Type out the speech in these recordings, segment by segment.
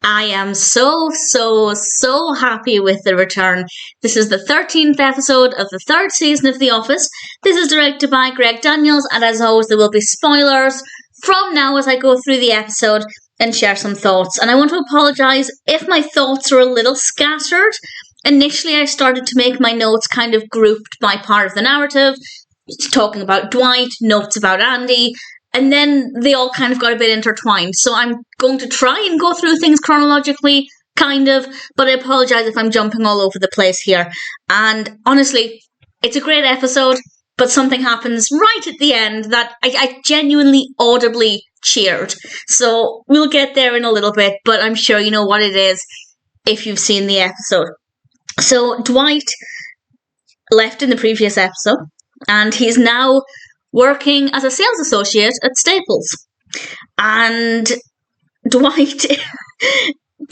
I am so happy with the return. This is the 13th episode of the third season of The Office. This is directed by Greg Daniels, and as always, there will be spoilers from now as I go through the episode and share some thoughts. And I want to apologise if my thoughts are a little scattered. Initially, I started to make my notes kind of grouped by part of the narrative, talking about Dwight, notes about Andy, and then they all kind of got a bit intertwined. So I'm going to try and go through things chronologically, kind of, but I apologise if I'm jumping all over the place here. And honestly, it's a great episode, but something happens right at the end that I genuinely audibly cheered. So we'll get there in a little bit, but I'm sure you know what it is if you've seen the episode. So Dwight left in the previous episode, and he's now working as a sales associate at Staples. And Dwight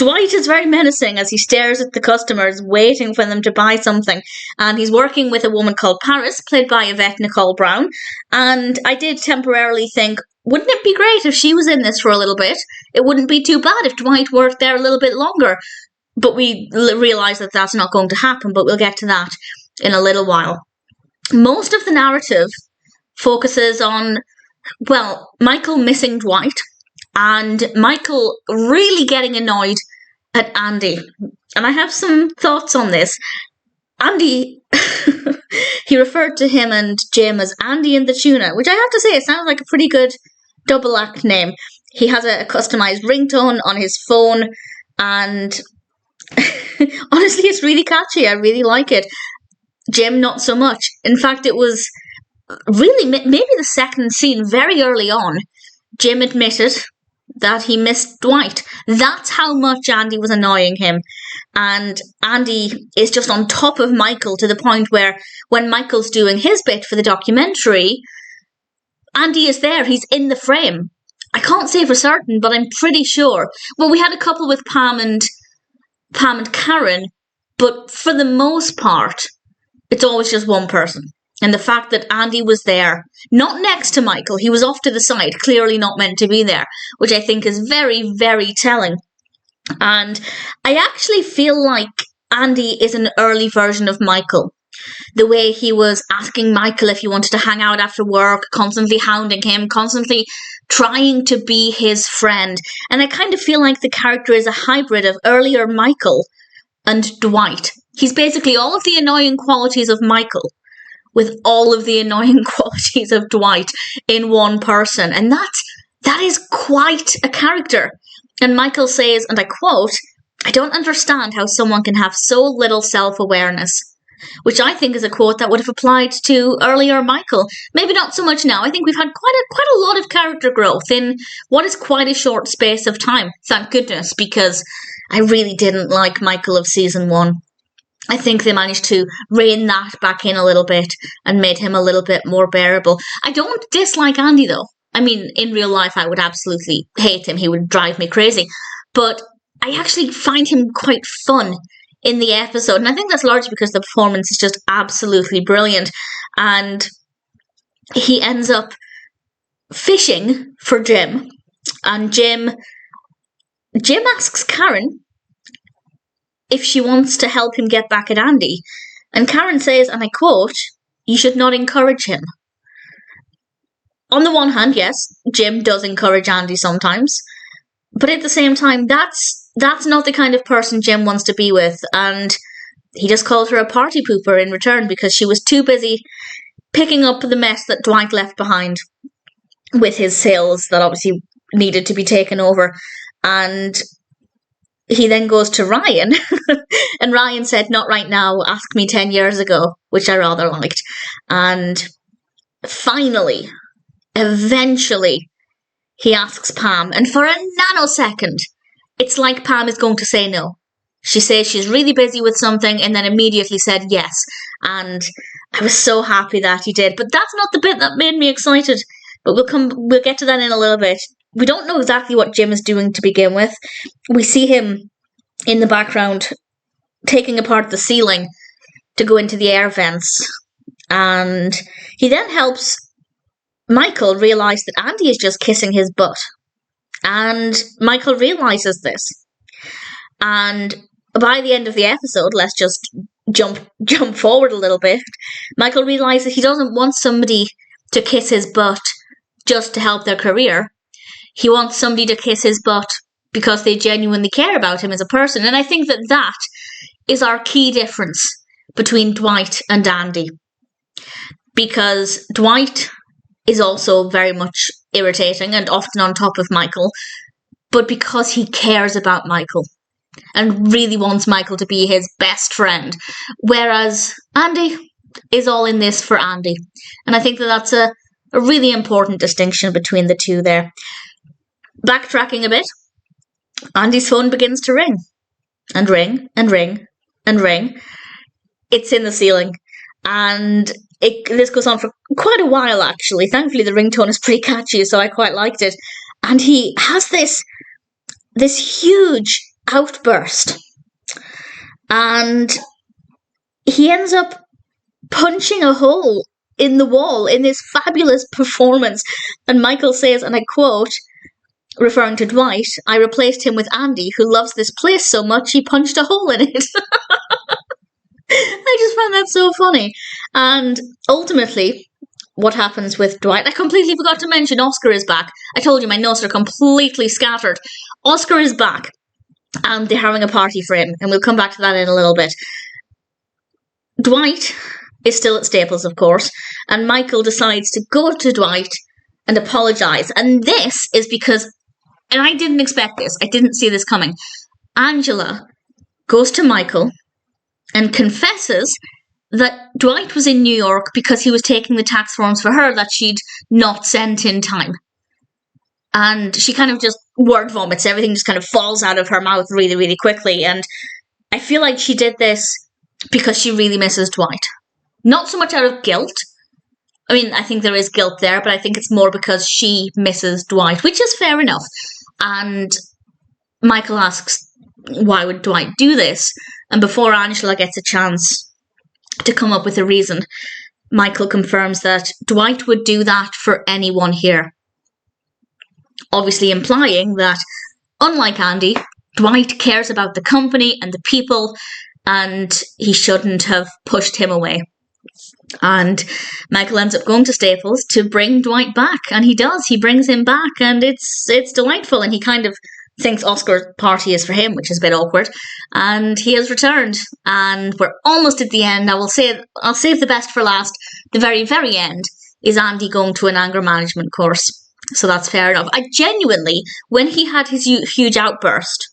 is very menacing as he stares at the customers, waiting for them to buy something. And he's working with a woman called Paris, played by Yvette Nicole Brown. And I did temporarily think, wouldn't it be great if she was in this for a little bit? It wouldn't be too bad if Dwight worked there a little bit longer. But we realise that that's not going to happen, but we'll get to that in a little while. Most of the narrative focuses on, well, Michael missing Dwight and Michael really getting annoyed at Andy. And I have some thoughts on this. Andy, he referred to him and Jim as Andy and the Tuna, which I have to say, it sounds like a pretty good double act name. He has a customised ringtone on his phone, and honestly, it's really catchy. I really like it. Jim, not so much. In fact, it was really maybe the second scene, very early on, Jim admitted that he missed Dwight. That's how much Andy was annoying him. And Andy is just on top of Michael to the point where when Michael's doing his bit for the documentary, Andy is there. He's in the frame. I can't say for certain, but I'm pretty sure. Well, we had a couple with Pam and Karen, but for the most part, it's always just one person. And the fact that Andy was there, not next to Michael, he was off to the side, clearly not meant to be there, which I think is very, very telling. And I actually feel like Andy is an early version of Michael. The way he was asking Michael if he wanted to hang out after work, constantly hounding him, constantly trying to be his friend. And I kind of feel like the character is a hybrid of earlier Michael and Dwight. He's basically all of the annoying qualities of Michael with all of the annoying qualities of Dwight in one person. And that is quite a character. And Michael says, and I quote, "I don't understand how someone can have so little self-awareness," which I think is a quote that would have applied to earlier Michael. Maybe not so much now. I think we've had quite a lot of character growth in what is quite a short space of time. Thank goodness, because I really didn't like Michael of season 1. I think they managed to rein that back in a little bit and made him a little bit more bearable. I don't dislike Andy, though. I mean, in real life, I would absolutely hate him. He would drive me crazy. But I actually find him quite fun in the episode. And I think that's largely because the performance is just absolutely brilliant. And he ends up fishing for Jim. And Jim asks Karen if she wants to help him get back at Andy. And Karen says, and I quote, "You should not encourage him." On the one hand, yes, Jim does encourage Andy sometimes. But at the same time, that's not the kind of person Jim wants to be with. And he just called her a party pooper in return because she was too busy picking up the mess that Dwight left behind with his sales that obviously needed to be taken over. And he then goes to Rainn, and Rainn said, "Not right now, ask me 10 years ago," which I rather liked. And finally, eventually, he asks Pam, and for a nanosecond, it's like Pam is going to say no. She says she's really busy with something, and then immediately said yes. And I was so happy that he did. But that's not the bit that made me excited. But we'll get to that in a little bit. We don't know exactly what Jim is doing to begin with. We see him in the background taking apart the ceiling to go into the air vents. And he then helps Michael realise that Andy is just kissing his butt. And Michael realises this. And by the end of the episode, let's just jump forward a little bit, Michael realizes he doesn't want somebody to kiss his butt just to help their career. He wants somebody to kiss his butt because they genuinely care about him as a person. And I think that is our key difference between Dwight and Andy. Because Dwight is also very much irritating and often on top of Michael, but because he cares about Michael and really wants Michael to be his best friend. Whereas Andy is all in this for Andy. And I think that's a really important distinction between the two there. Backtracking a bit, Andy's phone begins to ring. And ring, and ring, and ring. It's in the ceiling. And this goes on for quite a while, actually. Thankfully, the ringtone is pretty catchy, so I quite liked it. And he has this huge outburst. And he ends up punching a hole in the wall in this fabulous performance. And Michael says, and I quote, referring to Dwight, "I replaced him with Andy, who loves this place so much he punched a hole in it." I just found that so funny. And ultimately, what happens with Dwight? I completely forgot to mention Oscar is back. I told you my notes are completely scattered. Oscar is back, and they're having a party for him, and we'll come back to that in a little bit. Dwight is still at Staples, of course, and Michael decides to go to Dwight and apologise. And this is because, and I didn't expect this, I didn't see this coming, Angela goes to Michael and confesses that Dwight was in New York because he was taking the tax forms for her that she'd not sent in time. And she kind of just word vomits. Everything just kind of falls out of her mouth really, really quickly. And I feel like she did this because she really misses Dwight. Not so much out of guilt. I mean, I think there is guilt there, but I think it's more because she misses Dwight, which is fair enough. And Michael asks, why would Dwight do this? And before Angela gets a chance to come up with a reason, Michael confirms that Dwight would do that for anyone here. Obviously implying that, unlike Andy, Dwight cares about the company and the people, and he shouldn't have pushed him away. And Michael ends up going to Staples to bring Dwight back, and he does. He brings him back, and it's delightful, and he kind of thinks Oscar's party is for him, which is a bit awkward, and he has returned, and we're almost at the end. I'll save the best for last. The very, very end is Andy going to an anger management course, so that's fair enough. I genuinely, when he had his huge outburst,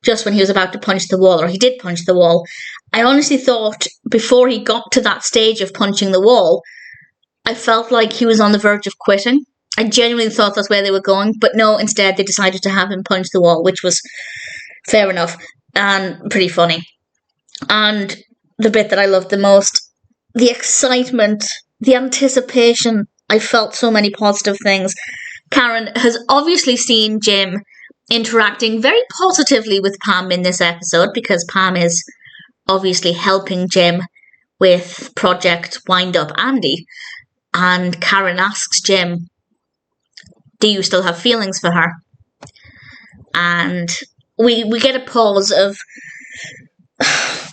just when he was about to punch the wall, or he did punch the wall, I honestly thought before he got to that stage of punching the wall, I felt like he was on the verge of quitting. I genuinely thought that's where they were going, but no, instead they decided to have him punch the wall, which was fair enough and pretty funny. And the bit that I loved the most, the excitement, the anticipation. I felt so many positive things. Karen has obviously seen Jim interacting very positively with Pam in this episode, because Pam is obviously helping Jim with Project Wind Up Andy. And Karen asks Jim, do you still have feelings for her? And we get a pause of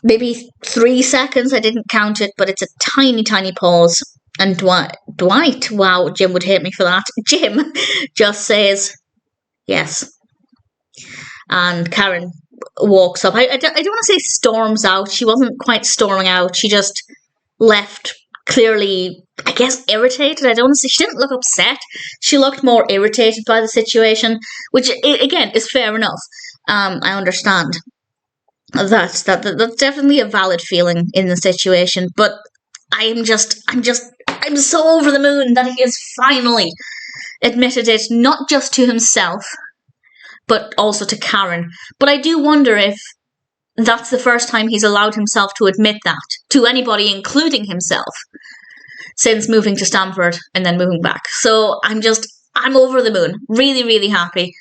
maybe 3 seconds. I didn't count it, but it's a tiny, tiny pause. And Dwight, wow, Jim would hate me for that. Jim just says, yes. And Karen walks up. I don't want to say storms out. She wasn't quite storming out. She just left clearly, I guess, irritated. I don't want to say, she didn't look upset. She looked more irritated by the situation, which, again, is fair enough. I understand. That's definitely a valid feeling in the situation, but I'm so over the moon that he has finally admitted it, not just to himself, but also to Karen. But I do wonder if that's the first time he's allowed himself to admit that to anybody, including himself, since moving to Stanford and then moving back. So I'm over the moon. Really, really happy.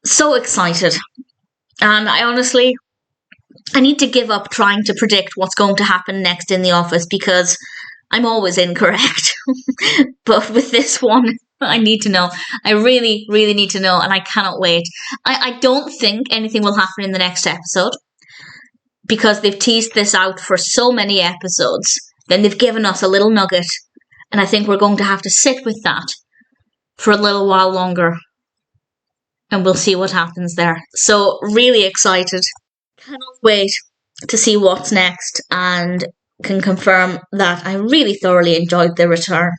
So excited. And I need to give up trying to predict what's going to happen next in The Office, because I'm always incorrect. But with this one, I need to know. I really, really need to know, and I cannot wait. I don't think anything will happen in the next episode because they've teased this out for so many episodes. Then they've given us a little nugget, and I think we're going to have to sit with that for a little while longer, and we'll see what happens there. So, really excited. Cannot wait to see what's next, and can confirm that I really thoroughly enjoyed the return.